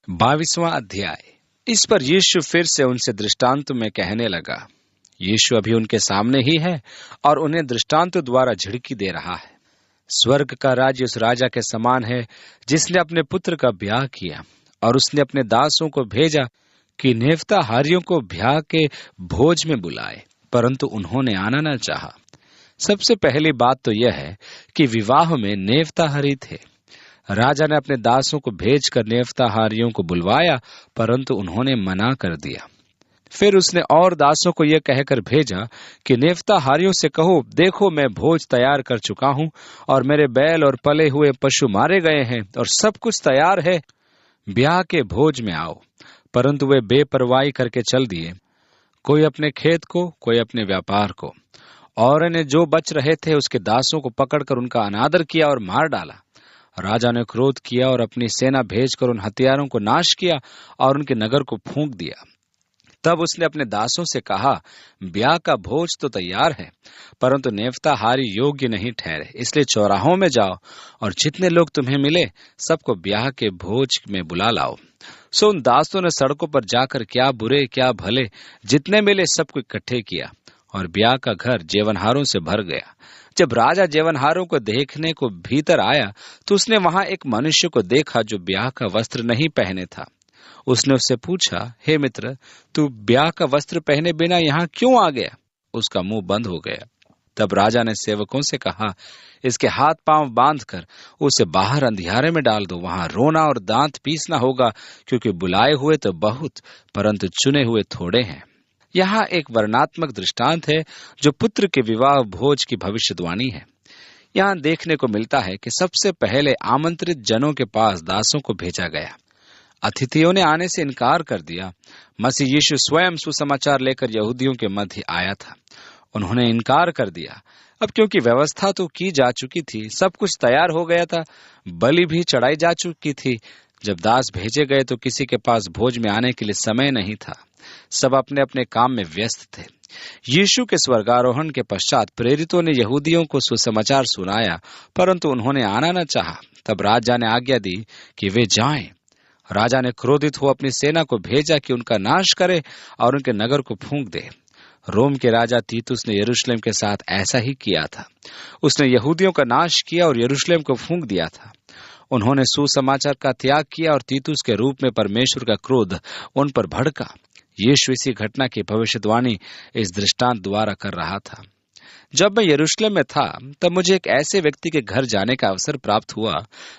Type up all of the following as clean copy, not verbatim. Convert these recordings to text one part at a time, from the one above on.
22वां अध्याय। इस पर यीशु फिर से उनसे दृष्टांत में कहने लगा। यीशु अभी उनके सामने ही है और उन्हें दृष्टांत द्वारा झिड़की दे रहा है। स्वर्ग का राज्य उस राजा के समान है जिसने अपने पुत्र का ब्याह किया, और उसने अपने दासों को भेजा कि नेवताहारियों को ब्याह के भोज में बुलाए, परंतु उन्होंने आना न चाहा। सबसे पहली बात तो यह है कि विवाह में नेवताहारी थे। राजा ने अपने दासों को भेजकर नेवताहारियों को बुलवाया, परंतु उन्होंने मना कर दिया। फिर उसने और दासों को यह कहकर भेजा कि नेवताहारियों से कहो, देखो मैं भोज तैयार कर चुका हूं और मेरे बैल और पले हुए पशु मारे गए हैं और सब कुछ तैयार है, ब्याह के भोज में आओ। परंतु वे बेपरवाही करके चल दिए, कोई अपने खेत को, कोई अपने व्यापार को। और ने जो बच रहे थे उसके दासों को पकड़कर उनका अनादर किया और मार डाला। राजा ने क्रोध किया और अपनी सेना भेजकर उन हथियारों को नाश किया और उनके नगर को फूंक दिया। तब उसने अपने दासों से कहा, ब्याह का भोज तो तैयार है, परंतु नेवताहारी योग्य नहीं ठहरे, इसलिए चौराहों में जाओ और जितने लोग तुम्हें मिले सबको ब्याह के भोज में बुला लाओ। सो उन दासों ने सड़कों पर जाकर क्या बुरे क्या भले जितने मिले सबको इकट्ठे किया, और ब्याह का घर जेवनहारों से भर गया। जब राजा जेवनहारों को देखने को भीतर आया तो उसने वहां एक मनुष्य को देखा जो ब्याह का वस्त्र नहीं पहने था। उसने उससे पूछा, हे मित्र, तू ब्याह का वस्त्र पहने बिना यहाँ क्यों आ गया? उसका मुंह बंद हो गया। तब राजा ने सेवकों से कहा, इसके हाथ पांव बांधकर उसे बाहर अंधियारे में डाल दो, वहां रोना और दांत पीसना होगा, क्योंकि बुलाए हुए तो बहुत, परंतु चुने हुए थोड़े हैं। यहाँ एक वर्णात्मक दृष्टांत है जो पुत्र के विवाह भोज की भविष्यवाणी है। यहाँ देखने को मिलता है कि सबसे पहले आमंत्रित जनों के पास दासों को भेजा गया। अतिथियों ने आने से इनकार कर दिया। मसीह यीशु स्वयं सुसमाचार लेकर यहूदियों के मध्य आया था, उन्होंने इनकार कर दिया। अब क्योंकि व्यवस्था तो की जा चुकी थी, सब कुछ तैयार हो गया था, बलि भी चढ़ाई जा चुकी थी, जब दास भेजे गए तो किसी के पास भोज में आने के लिए समय नहीं था। सब अपने अपने काम में व्यस्त थे। यीशु के स्वर्गारोहण के पश्चात प्रेरितों ने यहूदियों को सुसमाचार सुनाया, परंतु उन्होंने आना न चाहा। तब राजा ने आज्ञा दी कि वे जाएं। राजा ने क्रोधित हो अपनी सेना को भेजा कि उनका नाश करे और उनके नगर को फूंक दे। रोम के राजा तीतुस ने यरूशलेम के साथ ऐसा ही किया था। उसने यहूदियों का नाश किया और यरूशलेम को फूंक दिया था। उन्होंने सुसमाचार का त्याग किया और तीतुस के रूप में परमेश्वर का क्रोध उन पर भड़का। यीशु इसी घटना की भविष्यवाणी इस दृष्टांत द्वारा कर रहा था। जब मैं यरूशलेम में था तब मुझे एक ऐसे व्यक्ति के घर जाने का अवसर प्राप्त हुआ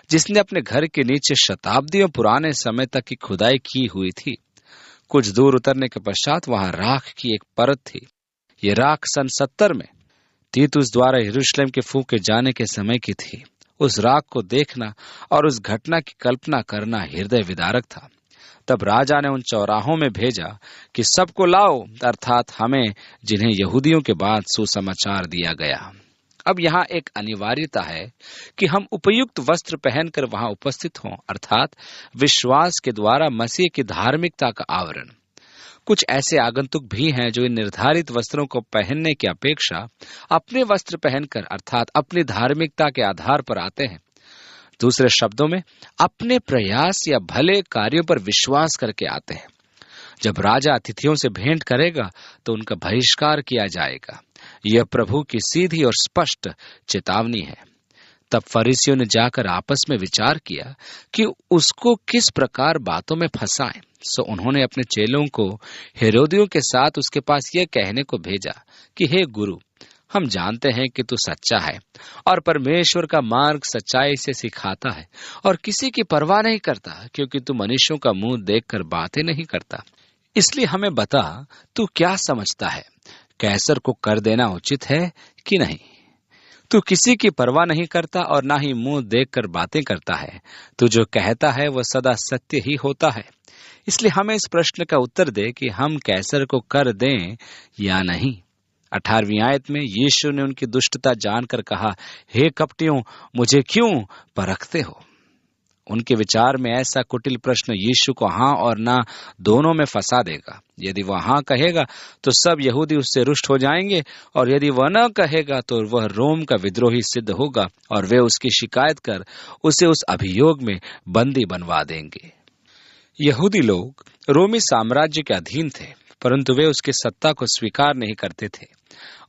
जिसने अपने घर के नीचे शताब्दियों पुराने समय तक की खुदाई की हुई थी। कुछ दूर उतरने के पश्चात वहां राख की एक परत थी। ये राख सन 70 में तीतुस द्वारा यरूशलेम के फूंके जाने के समय की थी। उस राख को देखना और उस घटना की कल्पना करना हृदय विदारक था। तब राजा ने उन चौराहों में भेजा कि सबको लाओ, अर्थात हमें जिन्हें यहूदियों के बाद सुसमाचार दिया गया। अब यहाँ एक अनिवार्यता है कि हम उपयुक्त वस्त्र पहनकर वहां उपस्थित हों, अर्थात विश्वास के द्वारा मसीह की धार्मिकता का आवरण। कुछ ऐसे आगंतुक भी हैं जो इन निर्धारित वस्त्रों को पहनने की अपेक्षा अपने वस्त्र पहनकर, अर्थात अपनी धार्मिकता के आधार पर आते हैं। दूसरे शब्दों में, अपने प्रयास या भले कार्यों पर विश्वास करके आते हैं। जब राजा अतिथियों से भेंट करेगा तो उनका बहिष्कार किया जाएगा। यह प्रभु की सीधी और स्पष्ट चेतावनी है। तब फरीसियों ने जाकर आपस में विचार किया कि उसको किस प्रकार बातों में फंसाएं। सो उन्होंने अपने चेलों को हेरोदियों के साथ उसके पास यह कहने को भेजा कि हे गुरु, हम जानते हैं कि तू सच्चा है और परमेश्वर का मार्ग सच्चाई से सिखाता है और किसी की परवाह नहीं करता, क्योंकि तू मनुष्यों का मुंह देखकर बातें नहीं करता। इसलिए हमें बता, तू क्या समझता है, कैसर को कर देना उचित है कि नहीं? तू किसी की परवाह नहीं करता और ना ही मुंह देखकर बातें करता है। तू जो कहता है वह सदा सत्य ही होता है। इसलिए हमें इस प्रश्न का उत्तर दे कि हम कैसर को कर दें या नहीं। 18वीं आयत में यीशु ने उनकी दुष्टता जानकर कहा, हे कपटियों, मुझे क्यों परखते हो? उनके विचार में ऐसा कुटिल प्रश्न यीशु को हाँ और ना दोनों में फंसा देगा। यदि वह हाँ कहेगा तो सब यहूदी उससे रुष्ट हो जाएंगे, और यदि वह न कहेगा तो वह रोम का विद्रोही सिद्ध होगा और वे उसकी शिकायत कर उसे उस अभियोग में बंदी बनवा देंगे। यहूदी लोग रोमी साम्राज्य के अधीन थे, परंतु वे उसकी सत्ता को स्वीकार नहीं करते थे।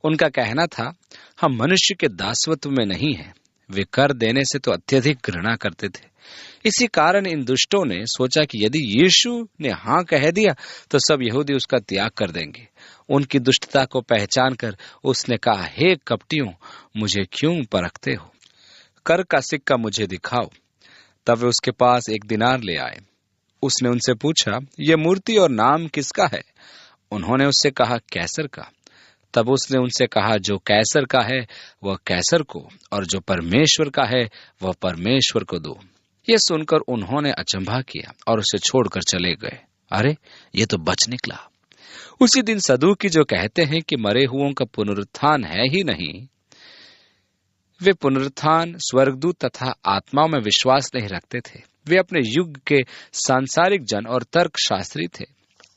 उनका कहना था, हम मनुष्य के दासत्व में नहीं हैं। वे कर देने से तो अत्यधिक घृणा करते थे। इसी कारण इन दुष्टों ने सोचा कि यदि यीशु ने हाँ कह दिया तो सब यहूदी उसका त्याग कर देंगे। उनकी दुष्टता को पहचान कर उसने कहा, हे कपटियों, मुझे क्यों परखते हो? कर का सिक्का मुझे दिखाओ। तब वे उसके पास एक दिनार ले आए। उसने उनसे पूछा, यह मूर्ति और नाम किसका है? उन्होंने उससे कहा, कैसर का। तब उसने उनसे कहा, जो कैसर का है वह कैसर को, और जो परमेश्वर का है वह परमेश्वर को दो। यह सुनकर उन्होंने अचंभा किया और उसे छोड़कर चले गए। अरे, ये तो बच निकला। उसी दिन सदूकी, जो कहते हैं कि मरे हुओं का पुनरुत्थान है ही नहीं, वे पुनरुत्थान, स्वर्गदूत तथा आत्माओं में विश्वास नहीं रखते थे। वे अपने युग के सांसारिक जन और तर्कशास्त्री थे।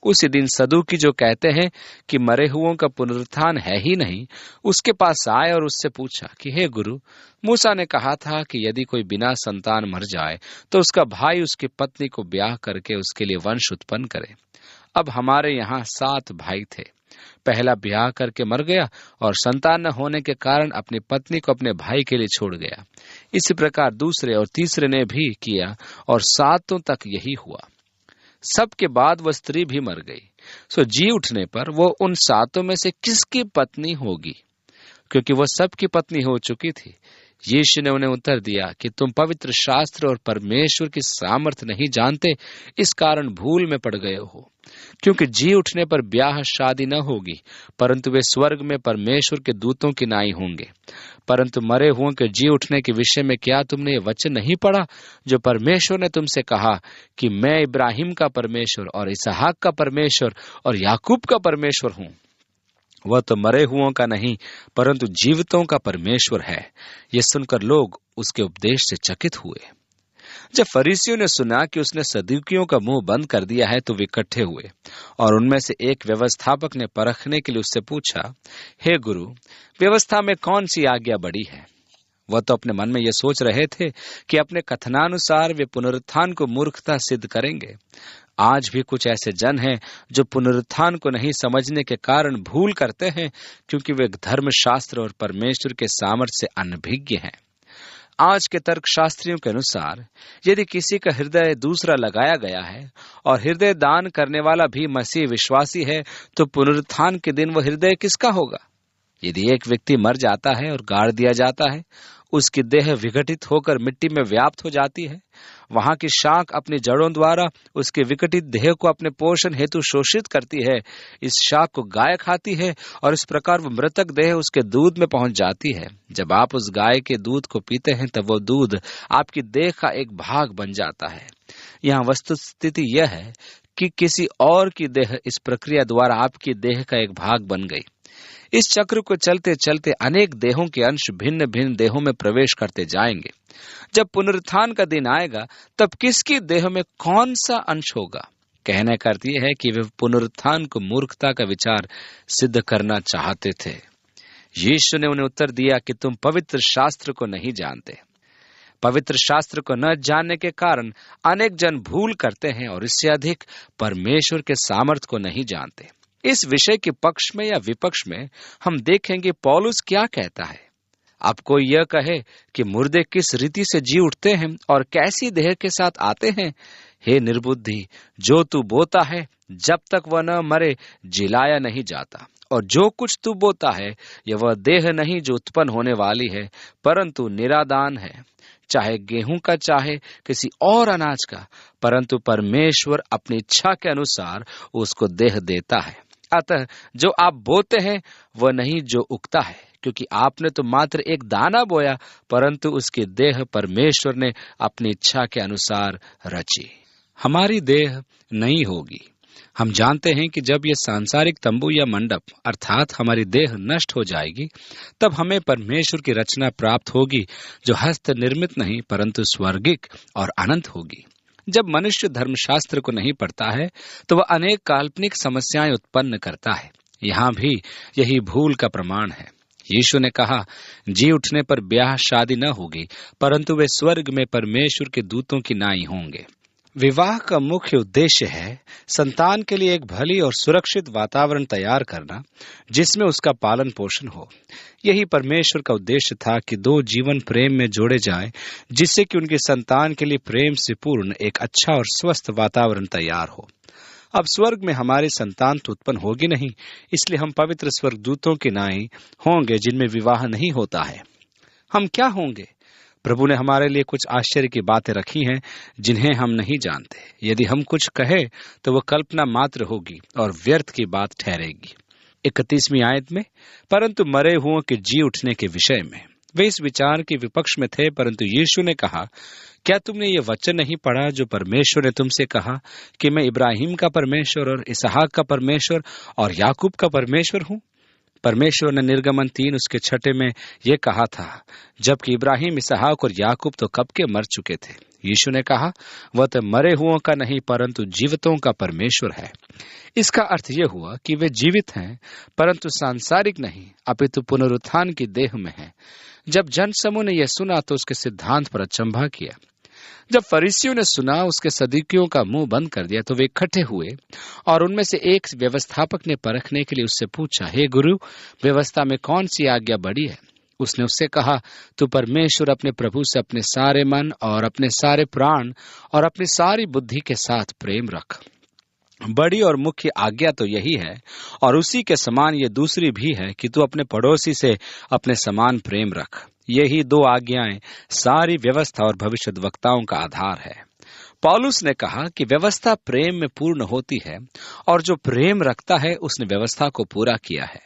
उसी दिन सदूकी, जो कहते हैं कि मरे हुओं का पुनरुत्थान है ही नहीं, उसके पास आए और उससे पूछा कि हे गुरु, मूसा ने कहा था कि यदि कोई बिना संतान मर जाए तो उसका भाई उसकी पत्नी को ब्याह करके उसके लिए वंश उत्पन्न करे। अब हमारे यहाँ 7 भाई थे। पहला ब्याह करके मर गया और संतान न होने के कारण अपनी पत्नी को अपने भाई के लिए छोड़ गया। इसी प्रकार दूसरे और तीसरे ने भी किया और 7 तक यही हुआ। सबके बाद वह स्त्री भी मर गई। सो जी उठने पर वो उन 7 में से किसकी पत्नी होगी, क्योंकि वह सबकी पत्नी हो चुकी थी। यीशु ने उन्हें उत्तर दिया कि तुम पवित्र शास्त्र और परमेश्वर की सामर्थ नहीं जानते, इस कारण भूल में पड़ गए हो। क्योंकि जी उठने पर ब्याह शादी न होगी, परंतु वे स्वर्ग में परमेश्वर के दूतों की नाई होंगे। परंतु मरे हुओं के जी उठने के विषय में क्या तुमने ये वचन नहीं पढ़ा, जो परमेश्वर ने तुमसे कहा कि मैं इब्राहिम का परमेश्वर और इसहाक का परमेश्वर और याकूब का परमेश्वर हूँ। वह तो मरे हुओं का नहीं, परंतु जीवितों का परमेश्वर है। ये सुनकर लोग उसके उपदेश से चकित हुए। जब फरीसियों ने सुना कि उसने सदूकियों का मुंह बंद कर दिया है, तो वे इकट्ठे हुए और उनमें से एक व्यवस्थापक ने परखने के लिए उससे पूछा, हे गुरु, व्यवस्था में कौन सी आज्ञा बड़ी है? वह तो अपने मन में यह सोच रहे थे कि अपने कथनानुसार वे पुनरुत्थान को मूर्खता सिद्ध करेंगे। आज भी कुछ ऐसे जन हैं जो पुनरुत्थान को नहीं समझने के कारण भूल करते हैं, क्योंकि वे धर्मशास्त्र और परमेश्वर के सामर्थ्य से अनभिज्ञ हैं। आज के तर्कशास्त्रियों के अनुसार यदि किसी का हृदय दूसरा लगाया गया है और हृदय दान करने वाला भी मसीह विश्वासी है, तो पुनरुत्थान के दिन वह हृदय किसका होगा? यदि एक व्यक्ति मर जाता है और गाड़ दिया जाता है, उसकी देह विघटित होकर मिट्टी में व्याप्त हो जाती है। वहां की शाख अपनी जड़ों द्वारा उसके विघटित देह को अपने पोषण हेतु शोषित करती है। इस शाख को गाय खाती है और इस प्रकार वह मृतक देह उसके दूध में पहुंच जाती है। जब आप उस गाय के दूध को पीते हैं, तब वो दूध आपकी देह का एक भाग बन जाता है। यहाँ वस्तुस्थिति यह है कि किसी और की देह इस प्रक्रिया द्वारा आपकी देह का एक भाग बन गई। इस चक्र को चलते चलते अनेक देहों के अंश भिन्न भिन्न देहों में प्रवेश करते जाएंगे। जब पुनरुत्थान का दिन आएगा, तब किसकी देह में कौन सा अंश होगा? कहने का अर्थ यह है कि वे पुनरुत्थान को मूर्खता का विचार सिद्ध करना चाहते थे। यीशु ने उन्हें उत्तर दिया कि तुम पवित्र शास्त्र को नहीं जानते। पवित्र शास्त्र को न जानने के कारण अनेक जन भूल करते हैं और इससे अधिक परमेश्वर के सामर्थ को नहीं जानते। इस विषय के पक्ष में या विपक्ष में हम देखेंगे पौलुस क्या कहता है। अब कोई यह कहे कि मुर्दे किस रीति से जी उठते हैं और कैसी देह के साथ आते हैं, हे निर्बुद्धि, जो तू बोता है जब तक वह न मरे जिलाया नहीं जाता, और जो कुछ तू बोता है यह वह देह नहीं जो उत्पन्न होने वाली है, परंतु निरादान है, चाहे गेहूं का चाहे किसी और अनाज का, परंतु परमेश्वर अपनी इच्छा के अनुसार उसको देह देता है। अतः जो आप बोते हैं वह नहीं जो उगता है, क्योंकि आपने तो मात्र एक दाना बोया, परंतु उसकी देह परमेश्वर ने अपनी इच्छा के अनुसार रची। हमारी देह नहीं होगी। हम जानते हैं कि जब यह सांसारिक तंबू या मंडप अर्थात हमारी देह नष्ट हो जाएगी, तब हमें परमेश्वर की रचना प्राप्त होगी, जो हस्त निर्मित नहीं परंतु स्वर्गिक और अनंत होगी। जब मनुष्य धर्मशास्त्र को नहीं पढ़ता है, तो वह अनेक काल्पनिक समस्याएं उत्पन्न करता है। यहाँ भी यही भूल का प्रमाण है। यीशु ने कहा, जी उठने पर ब्याह शादी न होगी, परंतु वे स्वर्ग में परमेश्वर के दूतों की नाई होंगे। विवाह का मुख्य उद्देश्य है संतान के लिए एक भली और सुरक्षित वातावरण तैयार करना, जिसमें उसका पालन पोषण हो। यही परमेश्वर का उद्देश्य था कि दो जीवन प्रेम में जोड़े जाएं, जिससे कि उनके संतान के लिए प्रेम से पूर्ण एक अच्छा और स्वस्थ वातावरण तैयार हो। अब स्वर्ग में हमारी संतान तो उत्पन्न होगी नहीं, इसलिए हम पवित्र स्वर्गदूतों के नाई होंगे जिनमें विवाह नहीं होता है। हम क्या होंगे? प्रभु ने हमारे लिए कुछ आश्चर्य की बातें रखी हैं जिन्हें हम नहीं जानते। यदि हम कुछ कहें तो वह कल्पना मात्र होगी और व्यर्थ की बात ठहरेगी। 31वीं आयत में, परंतु मरे हुओं के जी उठने के विषय में वे इस विचार के विपक्ष में थे, परंतु यीशु ने कहा, क्या तुमने ये वचन नहीं पढ़ा जो परमेश्वर ने तुमसे कहा कि मैं इब्राहिम का परमेश्वर और इसहाक का परमेश्वर और याकूब का परमेश्वर हूँ? परमेश्वर ने निर्गमन 3 उसके 6 में यह कहा था, जबकि इब्राहिम, इसहाक और याकूब तो कब के मर चुके थे। यीशु ने कहा, वह तो मरे हुओं का नहीं परंतु जीवितों का परमेश्वर है। इसका अर्थ यह हुआ कि वे जीवित हैं, परंतु सांसारिक नहीं, अपितु पुनरुत्थान की देह में हैं। जब जनसमूह ने यह सुना तो उसके सिद्धांत पर अचंभा किया। जब फरीसियों ने सुना उसके सदूकियों का मुंह बंद कर दिया तो वे इकट्ठे हुए और उनमें से एक व्यवस्थापक ने परखने के लिए उससे पूछा, हे गुरु, व्यवस्था में कौन सी आज्ञा बड़ी है? उसने उससे कहा, तू परमेश्वर अपने प्रभु से अपने सारे मन और अपने सारे प्राण और अपनी सारी बुद्धि के साथ प्रेम रख। बड़ी और मुख्य आज्ञा तो यही है, और उसी के समान ये दूसरी भी है कि तू अपने पड़ोसी से अपने समान प्रेम रख। यही 2 आज्ञाएं सारी व्यवस्था और भविष्यद्वक्ताओं का आधार है। पौलुस ने कहा कि व्यवस्था प्रेम में पूर्ण होती है, और जो प्रेम रखता है उसने व्यवस्था को पूरा किया है।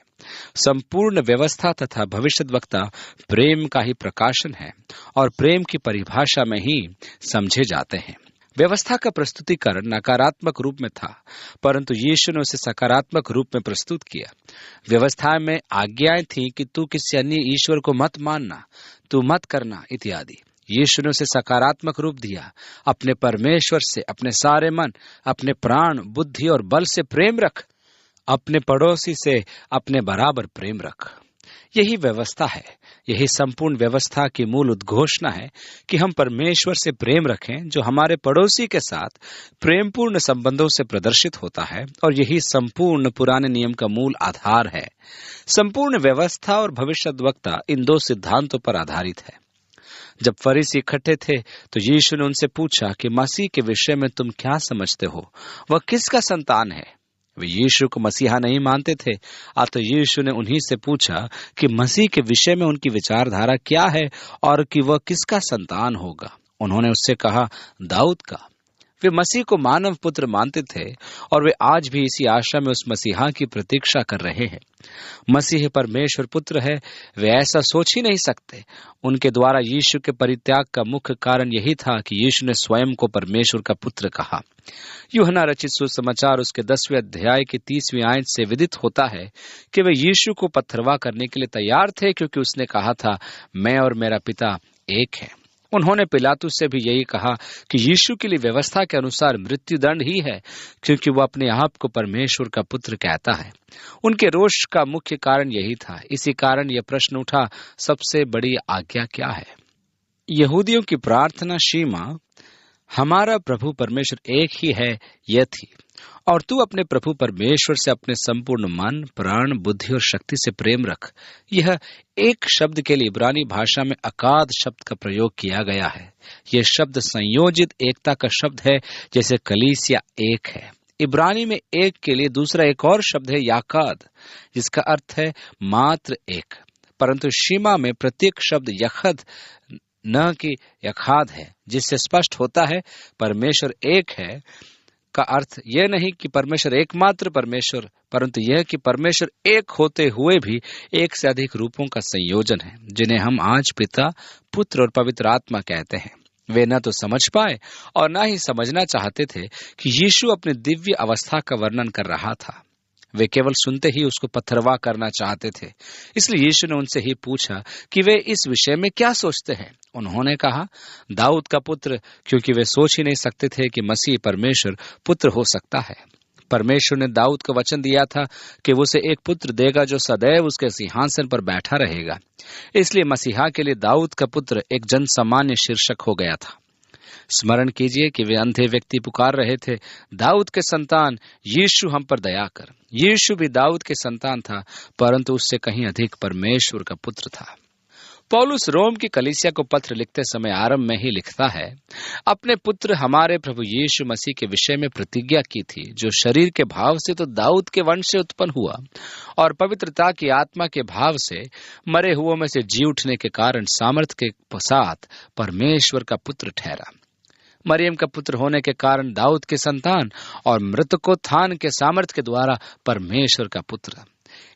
संपूर्ण व्यवस्था तथा भविष्यद्वक्ता प्रेम का ही प्रकाशन है और प्रेम की परिभाषा में ही समझे जाते हैं। व्यवस्था का प्रस्तुतिकरण नकारात्मक रूप में था, परंतु यीशु ने उसे सकारात्मक रूप में प्रस्तुत किया। व्यवस्था में आज्ञाएं थीं कि तू किसी अन्य ईश्वर को मत मानना, तू मत करना इत्यादि। यीशु ने उसे सकारात्मक रूप दिया, अपने परमेश्वर से अपने सारे मन, अपने प्राण, बुद्धि और बल से प्रेम रख, अपने पड़ोसी से अपने बराबर प्रेम रख। यही व्यवस्था है। यही संपूर्ण व्यवस्था की मूल उद्घोषणा है कि हम परमेश्वर से प्रेम रखें, जो हमारे पड़ोसी के साथ प्रेमपूर्ण संबंधों से प्रदर्शित होता है, और यही संपूर्ण पुराने नियम का मूल आधार है। संपूर्ण व्यवस्था और भविष्यद्वक्ता इन 2 सिद्धांतों पर आधारित है। जब फरीसी इकट्ठे थे तो यीशु ने उनसे पूछा कि मसीह के विषय में तुम क्या समझते हो? वह किसका संतान है? वे यीशु को मसीहा नहीं मानते थे। अतः यीशु ने उन्हीं से पूछा कि मसीह के विषय में उनकी विचारधारा क्या है और कि वह किसका संतान होगा। उन्होंने उससे कहा, दाऊद का। वे मसीह को मानव पुत्र मानते थे और वे आज भी इसी आशा में उस मसीहा की प्रतीक्षा कर रहे हैं। मसीह परमेश्वर पुत्र है, वे ऐसा सोच ही नहीं सकते। उनके द्वारा यीशु के परित्याग का मुख्य कारण यही था कि यीशु ने स्वयं को परमेश्वर का पुत्र कहा। यूहन्ना रचित सुसमाचार उसके 10वें अध्याय की 30वीं आयत से विदित होता है कि वे यीशु को पत्थरवा करने के लिए तैयार थे, क्योंकि उसने कहा था, मैं और मेरा पिता एक है। उन्होंने पिलातुस से भी यही कहा कि यीशु के लिए व्यवस्था के अनुसार मृत्युदंड ही है, क्योंकि वह अपने आप को परमेश्वर का पुत्र कहता है। उनके रोष का मुख्य कारण यही था। इसी कारण यह प्रश्न उठा, सबसे बड़ी आज्ञा क्या है? यहूदियों की प्रार्थना शीमा, हमारा प्रभु परमेश्वर एक ही है, यह थी, और तू अपने प्रभु परमेश्वर से अपने संपूर्ण मन, प्राण, बुद्धि और शक्ति से प्रेम रख। यह एक शब्द के लिए इब्रानी भाषा में अकाद शब्द का प्रयोग किया गया है। यह शब्द संयोजित एकता का शब्द है, जैसे कलीसिया एक है। इब्रानी में एक के लिए दूसरा एक और शब्द है याकाद, जिसका अर्थ है मात्र एक। परंतु शीमा में प्रत्येक शब्द यखद न कि यखाद है, जिससे स्पष्ट होता है परमेश्वर एक है का अर्थ यह नहीं कि परमेश्वर एकमात्र परमेश्वर, परंतु यह कि परमेश्वर एक होते हुए भी एक से अधिक रूपों का संयोजन है, जिन्हें हम आज पिता, पुत्र और पवित्र आत्मा कहते हैं। वे न तो समझ पाए और न ही समझना चाहते थे कि यीशु अपनी दिव्य अवस्था का वर्णन कर रहा था। वे केवल सुनते ही उसको पत्थरवा करना चाहते थे। इसलिए यीशु ने उनसे ही पूछा कि वे इस विषय में क्या सोचते हैं। उन्होंने कहा, दाऊद का पुत्र, क्योंकि वे सोच ही नहीं सकते थे कि मसीह परमेश्वर पुत्र हो सकता है। परमेश्वर ने दाऊद को वचन दिया था कि वो उसे एक पुत्र देगा जो सदैव उसके सिंहासन पर बैठा रहेगा। इसलिए मसीहा के लिए दाऊद का पुत्र एक जन सामान्य शीर्षक हो गया था। स्मरण कीजिए कि वे अंधे व्यक्ति पुकार रहे थे, दाऊद के संतान यीशु हम पर दया कर। यीशु भी दाऊद के संतान था, परंतु उससे कहीं अधिक परमेश्वर का पुत्र था। पौलुस रोम की कलीसिया को पत्र लिखते समय आरंभ में ही लिखता है, अपने पुत्र हमारे प्रभु यीशु मसीह के विषय में प्रतिज्ञा की थी, जो शरीर के भाव से तो दाऊद के वंश से उत्पन्न हुआ और पवित्रता की आत्मा के भाव से मरे हुओं में से जी उठने के कारण सामर्थ्य के साथ परमेश्वर का पुत्र ठहरा। मरियम का पुत्र होने के कारण दाऊद के संतान और मृतकोत्थान के सामर्थ्य के द्वारा परमेश्वर का पुत्र।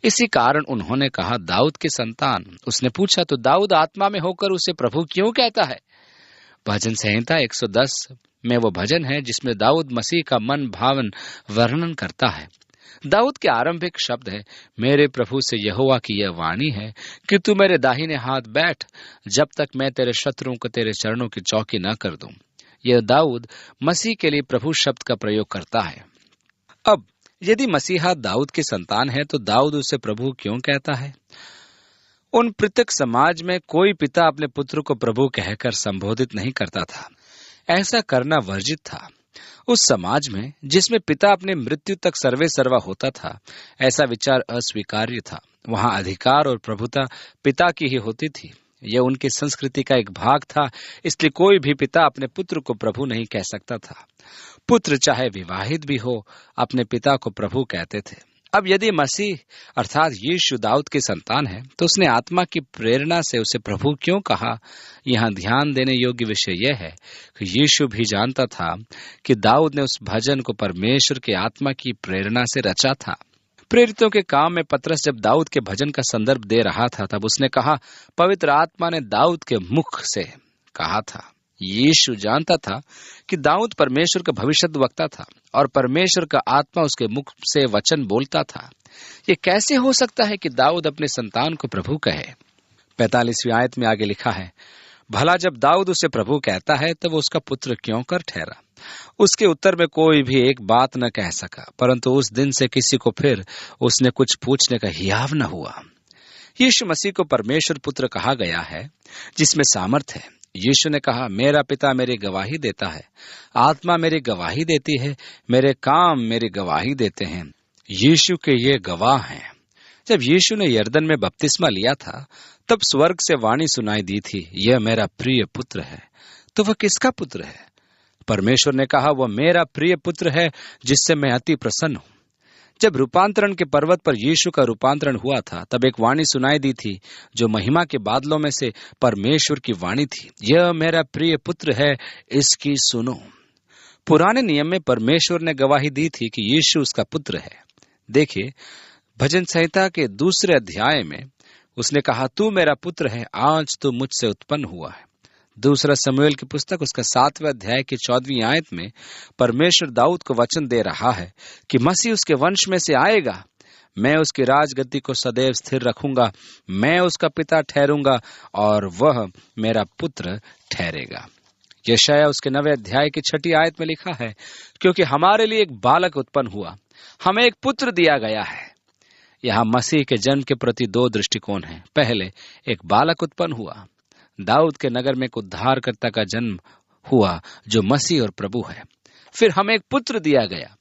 इसी कारण उन्होंने कहा, दाऊद के संतान। उसने पूछा, तो दाऊद आत्मा में होकर उसे प्रभु क्यों कहता है? भजन संहिता 110 में वो भजन है जिसमें दाऊद मसीह का मन भावन वर्णन करता है। दाऊद के आरंभिक शब्द है, मेरे प्रभु से यहोवा की यह वाणी है कि तू मेरे दाहिने हाथ बैठ, जब तक मैं तेरे शत्रुओं को तेरे चरणों की चौकी न कर दूं। यह दाऊद मसीह के लिए प्रभु शब्द का प्रयोग करता है। अब यदि मसीहा दाऊद के संतान है तो दाऊद उसे प्रभु क्यों कहता है? उन पृथक समाज में कोई पिता अपने पुत्र को प्रभु कहकर संबोधित नहीं करता था। ऐसा करना वर्जित था। उस समाज में जिसमें पिता अपने मृत्यु तक सर्वे सर्वा होता था, ऐसा विचार अस्वीकार्य था। वहां अधिकार और प्रभुता पिता की ही होती थी। यह उनकी संस्कृति का एक भाग था, इसलिए कोई भी पिता अपने पुत्र को प्रभु नहीं कह सकता था। पुत्र चाहे विवाहित भी हो, अपने पिता को प्रभु कहते थे। अब यदि मसीह अर्थात यीशु दाऊद के संतान है, तो उसने आत्मा की प्रेरणा से उसे प्रभु क्यों कहा? यहाँ ध्यान देने योग्य विषय यह है कि यीशु भी जानता था कि दाऊद ने उस भजन को परमेश्वर के आत्मा की प्रेरणा से रचा था। प्रेरितों के काम में पतरस जब दाऊद के भजन का संदर्भ दे रहा था, तब उसने कहा, पवित्र आत्मा ने दाऊद के मुख से कहा था। यीशु जानता था कि दाऊद परमेश्वर का भविष्यद्वक्ता था और परमेश्वर का आत्मा उसके मुख से वचन बोलता था। ये कैसे हो सकता है कि दाऊद अपने संतान को प्रभु कहे? 45वीं आयत में आगे लिखा है, भला जब दाऊद उसे प्रभु कहता है तब वो उसका पुत्र क्यों कर ठहरा? उसके उत्तर में कोई भी एक बात न कह सका, परंतु उस दिन से किसी को फिर उसने कुछ पूछने का हियाव न हुआ। यीशु मसीह को परमेश्वर पुत्र कहा गया है, जिसमें सामर्थ है। यीशु ने कहा, मेरा पिता मेरी गवाही देता है, आत्मा मेरी गवाही देती है, मेरे काम मेरी गवाही देते हैं। यीशु के ये गवाह हैं। जब यीशु ने यरदन में बपतिस्मा लिया था, तब स्वर्ग से वाणी सुनाई दी थी, यह मेरा प्रिय पुत्र है। तो वह किसका पुत्र है? परमेश्वर ने कहा, वह मेरा प्रिय पुत्र है जिससे मैं अति प्रसन्न हूं। जब रूपांतरण के पर्वत पर यीशु का रूपांतरण हुआ था, तब एक वाणी सुनाई दी थी जो महिमा के बादलों में से परमेश्वर की वाणी थी, यह मेरा प्रिय पुत्र है, इसकी सुनो। पुराने नियम में परमेश्वर ने गवाही दी थी कि यीशु उसका पुत्र है। देखिए, भजन संहिता के 2 अध्याय में उसने कहा, तू मेरा पुत्र है, आज तू मुझसे उत्पन्न हुआ है। 2 शमूएल की पुस्तक उसका 7वें अध्याय की 14वीं आयत में परमेश्वर दाऊद को वचन दे रहा है कि मसीह उसके वंश में से आएगा, मैं उसकी राजगद्दी को सदैव स्थिर रखूंगा, मैं उसका पिता ठहरूंगा और वह मेरा पुत्र ठहरेगा। यशायाह उसके 9वें अध्याय की 6ठी आयत में लिखा है, क्योंकि हमारे लिए एक बालक उत्पन्न हुआ, हमें एक पुत्र दिया गया है। यहाँ मसीह के जन्म के प्रति 2 दृष्टिकोण हैं। पहले, एक बालक उत्पन्न हुआ, दाऊद के नगर में एक उद्धारकर्ता का जन्म हुआ जो मसीह और प्रभु है। फिर हमें एक पुत्र दिया गया,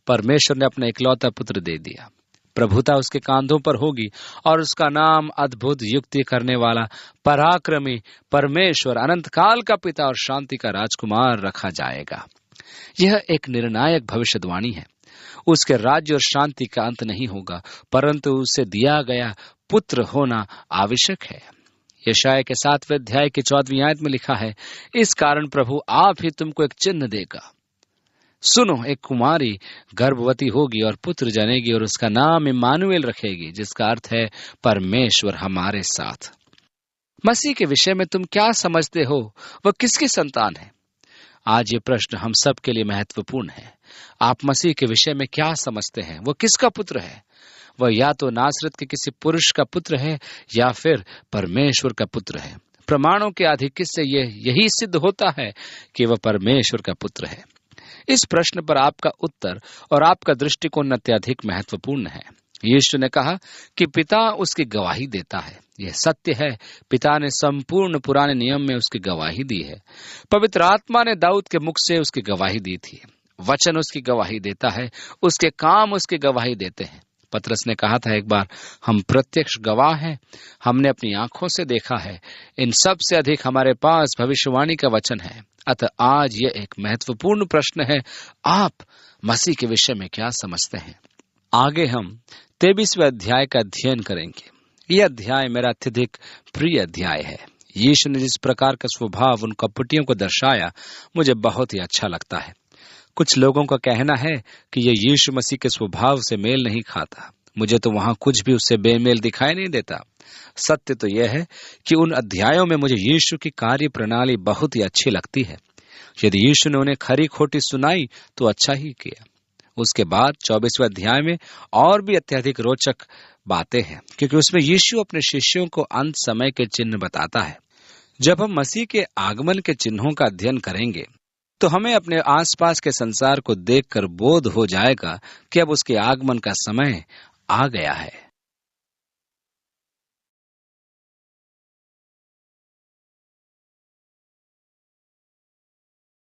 परमेश्वर ने अपना इकलौता पुत्र दे दिया। प्रभुता उसके कांधों पर होगी और उसका नाम अद्भुत, युक्ति करने वाला, पराक्रमी, परमेश्वर, अनंत काल का पिता और शांति का राजकुमार रखा जाएगा। यह एक निर्णायक भविष्यवाणी है। उसके राज्य और शांति का अंत नहीं होगा, परंतु उसे दिया गया पुत्र होना आवश्यक है। यशायाह के 7वें अध्याय की 14वीं आयत में लिखा है, इस कारण प्रभु आप ही तुमको एक चिन्ह देगा। सुनो, एक कुमारी गर्भवती होगी और पुत्र जनेगी और उसका नाम इम्मानुएल रखेगी, जिसका अर्थ है परमेश्वर हमारे साथ। मसीह के विषय में तुम क्या समझते हो? वह किसकी संतान है? आज ये प्रश्न हम सब के लिए महत्वपूर्ण है। आप मसीह के विषय में क्या समझते हैं? वह किसका पुत्र है? वह या तो नासरत के किसी पुरुष का पुत्र है या फिर परमेश्वर का पुत्र है। प्रमाणों के आधिक्य से यही सिद्ध होता है कि वह परमेश्वर का पुत्र है। इस प्रश्न पर आपका उत्तर और आपका दृष्टिकोण अत्यधिक महत्वपूर्ण है। यीशु ने कहा कि पिता उसकी गवाही देता है। यह सत्य है, पिता ने संपूर्ण पुराने नियम में उसकी गवाही दी है। पवित्र आत्मा ने दाऊद के मुख से उसकी गवाही दी थी। वचन उसकी गवाही देता है, उसके काम उसकी गवाही देते हैं। पतरस ने कहा था एक बार, हम प्रत्यक्ष गवाह हैं, हमने अपनी आंखों से देखा है। इन सब से अधिक हमारे पास भविष्यवाणी का वचन है। अतः आज यह एक महत्वपूर्ण प्रश्न है, आप मसीह के विषय में क्या समझते हैं? आगे हम 23वें अध्याय का अध्ययन करेंगे। यह अध्याय मेरा अत्यधिक प्रिय अध्याय है। यीशु ने जिस प्रकार का स्वभाव उन कपटियों को दर्शाया, मुझे बहुत ही अच्छा लगता है। कुछ लोगों का कहना है कि यह यीशु मसीह के स्वभाव से मेल नहीं खाता। मुझे तो वहां कुछ भी उससे बेमेल दिखाई नहीं देता। सत्य तो यह है कि उन अध्यायों में मुझे यीशु की कार्य प्रणाली बहुत ही अच्छी लगती है। यदि यीशु ने उन्हें खरी खोटी सुनाई तो अच्छा ही किया। उसके बाद 24वें अध्याय में और भी अत्यधिक रोचक बातें हैं, क्योंकि उसमें यीशु अपने शिष्यों को अंत समय के चिन्ह बताता है। जब हम मसीह के आगमन के चिन्हों का अध्ययन करेंगे तो हमें अपने आसपास के संसार को देखकर बोध हो जाएगा कि अब उसके आगमन का समय आ गया है।